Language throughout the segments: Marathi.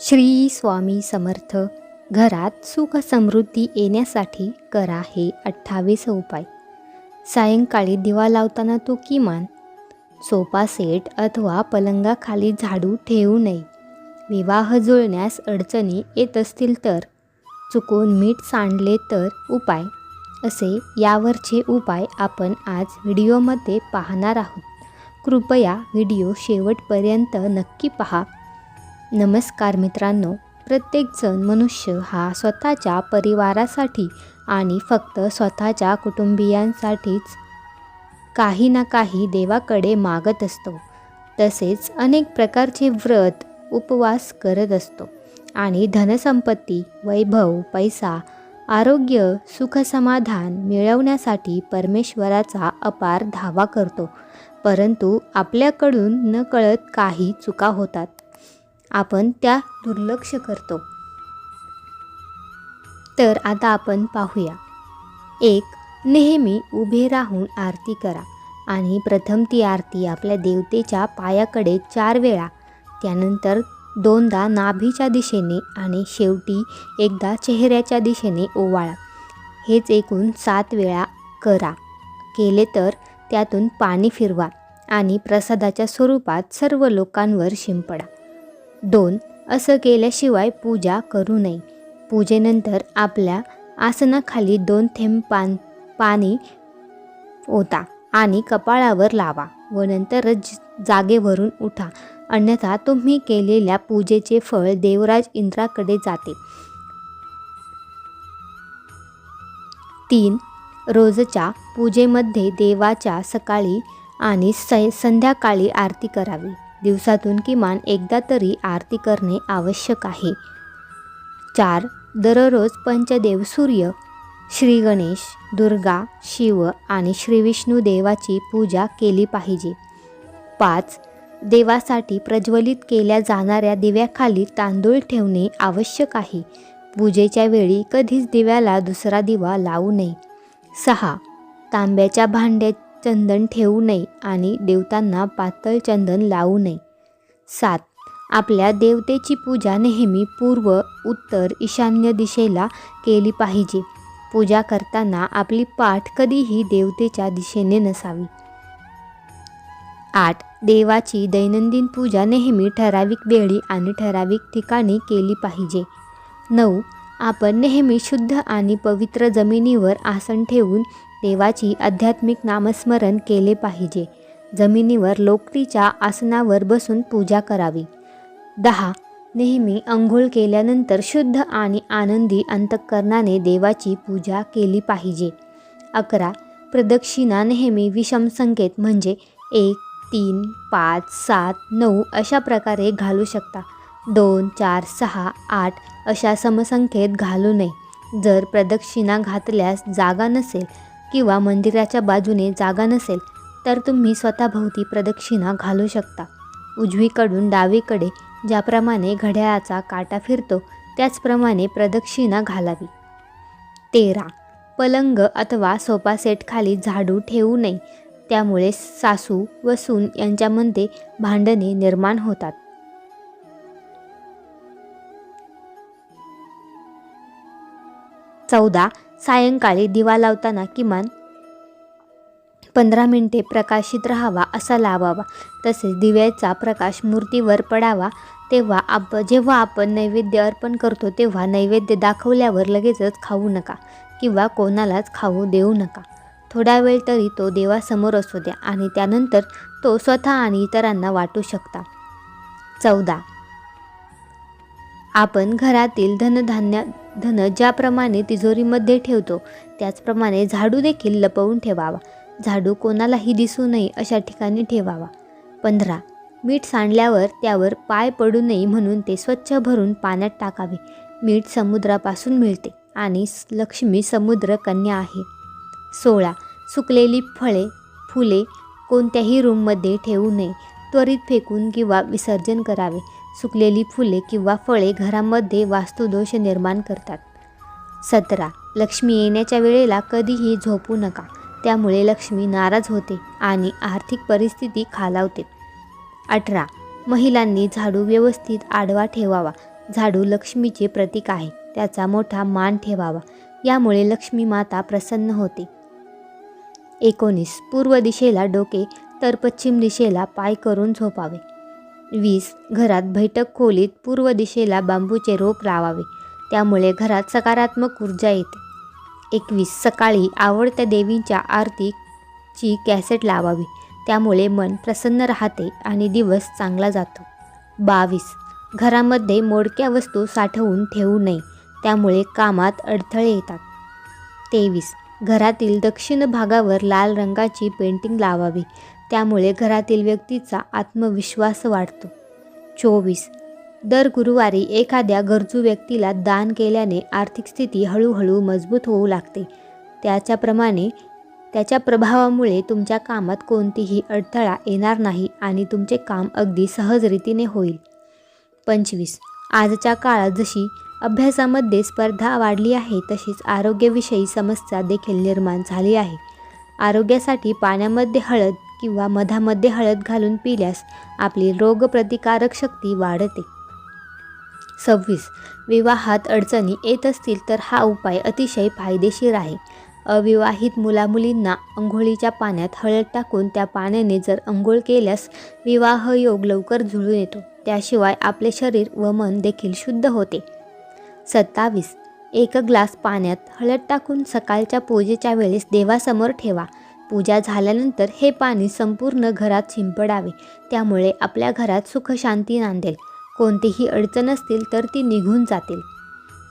श्री स्वामी समर्थ. घरात सुख समृद्धी येण्यासाठी करा हे 28 उपाय. सायंकाळी दिवा लावताना तो किमान सोफा सेट अथवा पलंगाखाली झाडू ठेवू नये. विवाह जुळण्यास अडचणी येत असतील तर, चुकून मीठ सांडले तर उपाय, असे यावरचे उपाय आपण आज व्हिडिओमध्ये पाहणार आहोत. कृपया व्हिडिओ शेवटपर्यंत नक्की पहा. नमस्कार मित्रांनो. प्रत्येकजण मनुष्य हा स्वतःच्या परिवारासाठी आणि फक्त स्वतःच्या कुटुंबियांसाठीच काही ना काही देवाकडे मागत असतो. तसेच अनेक प्रकारचे व्रत उपवास करत असतो आणि धनसंपत्ती, वैभव, पैसा, आरोग्य, सुखसमाधान मिळवण्यासाठी परमेश्वराचा अपार धावा करतो. परंतु आपल्याकडून नकळत काही चुका होतात. आपण त्या दुर्लक्ष करतो. तर आता आपण पाहूया. 1. नेहमी उभे राहून आरती करा आणि प्रथम ती आरती आपल्या देवतेच्या पायाकडे 4 वेळा, त्यानंतर 2दा नाभीच्या दिशेने आणि शेवटी एकदा चेहऱ्याच्या दिशेने ओवाळा. हेच एकूण 7 वेळा करा. केले तर त्यातून पाणी फिरवा आणि प्रसादाच्या स्वरूपात सर्व लोकांवर शिंपडा. 2. असं केल्याशिवाय पूजा करू नये. पूजेनंतर आपल्या आसनाखाली 2 थेंब पाणी ओता आणि कपाळावर लावा व नंतरच जागेवरून उठा. अन्यथा तुम्ही केलेल्या पूजेचे फळ देवराज इंद्राकडे जाते. 3. रोजच्या पूजेमध्ये देवाच्या सकाळी आणि संध्याकाळी आरती करावी. दिवसातून किमान एकदा तरी आरती करणे आवश्यक आहे. 4. दररोज पंचदेव सूर्य, श्री गणेश, दुर्गा, शिव आणि श्री विष्णू देवाची पूजा केली पाहिजे. 5. देवासाठी प्रज्वलित केल्या जाणाऱ्या दिव्याखाली तांदूळ ठेवणे आवश्यक आहे. पूजेच्या वेळी कधीच दिव्याला दुसरा दिवा लावू नये. 6. तांब्याच्या भांड्यात चंदन ठेवू नये आणि देवतांना पातळ चंदन लावू नये. 7. आपल्या देवतेची पूजा नेहमी पूर्व, उत्तर, ईशान्य दिशेला केली पाहिजे. पूजा करताना आपली पाठ कधीही देवतेच्या दिशेने नसावी. 8. देवाची दैनंदिन पूजा नेहमी ठराविक वेळी आणि ठराविक ठिकाणी केली पाहिजे. 9. आपण नेहमी शुद्ध आणि पवित्र जमिनीवर आसन ठेवून देवाची आध्यात्मिक नामस्मरण केले पाहिजे. जमिनीवर लोकरीच्या आसनावर बसून पूजा करावी. 10. नेहमी अंघोळ केल्यानंतर शुद्ध आणि आनंदी अंतःकरणाने देवाची पूजा केली पाहिजे. 11. प्रदक्षिणा नेहमी विषम संकेत म्हणजे 1, 3, 5, 7, 9 अशा प्रकारे घालू शकता. 2, 4, 6, 8 अशा समसंख्येत घालू नये. जर प्रदक्षिणा घातल्यास जागा नसेल किंवा मंदिराच्या बाजूने जागा नसेल तर तुम्ही स्वतःभोवती प्रदक्षिणा घालू शकता. उजवीकडून डावीकडे ज्याप्रमाणे घड्याळाचा काटा फिरतो त्याचप्रमाणे प्रदक्षिणा घालावी. 13. पलंग अथवा सोफा सेट खाली झाडू ठेवू नये. त्यामुळे सासू व सून यांच्यामध्ये भांडणे निर्माण होतात. 14. सायंकाळी दिवा लावताना किमान 15 मिनिटे प्रकाशित राहावा असा लावावा. तसेच दिव्याचा प्रकाश मूर्तीवर पडावा. जेव्हा आपण नैवेद्य अर्पण करतो तेव्हा नैवेद्य दाखवल्यावर लगेचच खाऊ नका किंवा कोणालाच खाऊ देऊ नका. थोडा वेळ तरी तो देवासमोर असू द्या आणि त्यानंतर तो स्वतः आणि इतरांना वाटू शकता. 14. आपण घरातील धन ज्याप्रमाणे तिजोरीमध्ये ठेवतो त्याचप्रमाणे झाडू देखील लपवून ठेवावा. झाडू कोणालाही दिसू नये अशा ठिकाणी ठेवावा. 15. मीठ सांडल्यावर त्यावर पाय पडू नये म्हणून ते स्वच्छ भरून पाण्यात टाकावे. मीठ समुद्रापासून मिळते आणि लक्ष्मी समुद्र कन्या आहे. 16. सुकलेली फुले कोणत्याही रूममध्ये ठेवू नये. त्वरित फेकून किंवा विसर्जन करावे. सुकलेली फुले किंवा फळे घरामध्ये वास्तुदोष निर्माण करतात. 17. लक्ष्मी येण्याच्या वेळेला कधीही झोपू नका. त्यामुळे लक्ष्मी नाराज होते आणि आर्थिक परिस्थिती खालावते. 18. महिलांनी झाडू व्यवस्थित आडवा ठेवावा. झाडू लक्ष्मीचे प्रतीक आहे. त्याचा मोठा मान ठेवावा, यामुळे लक्ष्मी माता प्रसन्न होते. 19. पूर्व दिशेला डोके तर पश्चिम दिशेला पाय करून झोपावे. 20. घरात बैठक खोलीत पूर्व दिशेला बांबूचे रोप लावावे, त्यामुळे घरात सकारात्मक ऊर्जा येते. 21. सकाळी आवडत्या देवींच्या आरतीची कॅसेट लावावी, त्यामुळे मन प्रसन्न राहते आणि दिवस चांगला जातो. 22. घरामध्ये मोडक्या वस्तू साठवून ठेवू नये, त्यामुळे कामात अडथळे येतात. 23. घरातील दक्षिण भागावर लाल रंगाची पेंटिंग लावावी, त्यामुळे घरातील व्यक्तीचा आत्मविश्वास वाढतो. 24. दर गुरुवारी एखाद्या गरजू व्यक्तीला दान केल्याने आर्थिक स्थिती हळूहळू मजबूत होऊ लागते. त्याच्या प्रभावामुळे तुमच्या कामात कोणतीही अडथळा येणार नाही आणि तुमचे काम अगदी सहज रीतीने होईल. 25. आजच्या काळात जशी अभ्यासामध्ये स्पर्धा वाढली आहे, तशीच आरोग्याविषयी समस्या देखील निर्माण झाली आहे. आरोग्यासाठी पाण्यामध्ये हळद किंवा मधामध्ये हळद घालून पिल्यास आपली रोगप्रतिकारक शक्ती वाढते. 26. विवाहात अडचणी येत असतील तर हा उपाय अतिशय फायदेशीर आहे. अविवाहित मुलामुलींना अंघोळीच्या पाण्यात हळद टाकून त्या पाण्याने जर अंघोळ केल्यास विवाहयोग लवकर जुळून येतो. त्याशिवाय आपले शरीर व मन देखील शुद्ध होते. 27. 1 ग्लास पाण्यात हळद टाकून सकाळच्या पूजेच्या वेळेस देवासमोर ठेवा. पूजा झाल्यानंतर हे पाणी संपूर्ण घरात शिंपडावे, त्यामुळे आपल्या घरात सुखशांती नांदेल. कोणतीही अडचण असतील तर ती निघून जातील.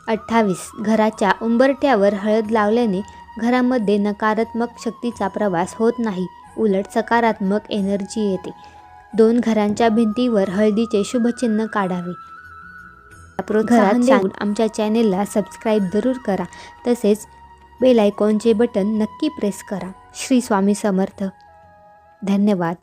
28. घराच्या उंबरठ्यावर हळद लावल्याने घरामध्ये नकारात्मक शक्तीचा प्रवास होत नाही, उलट सकारात्मक एनर्जी येते. 2 घरांच्या भिंतीवर हळदीचे शुभचिन्ह काढावे. घरात देऊन आमच्या चॅनेलला सबस्क्राईब जरूर करा, तसेच बेल आयकॉनचे बटन नक्की प्रेस करा. श्री स्वामी समर्थ. धन्यवाद.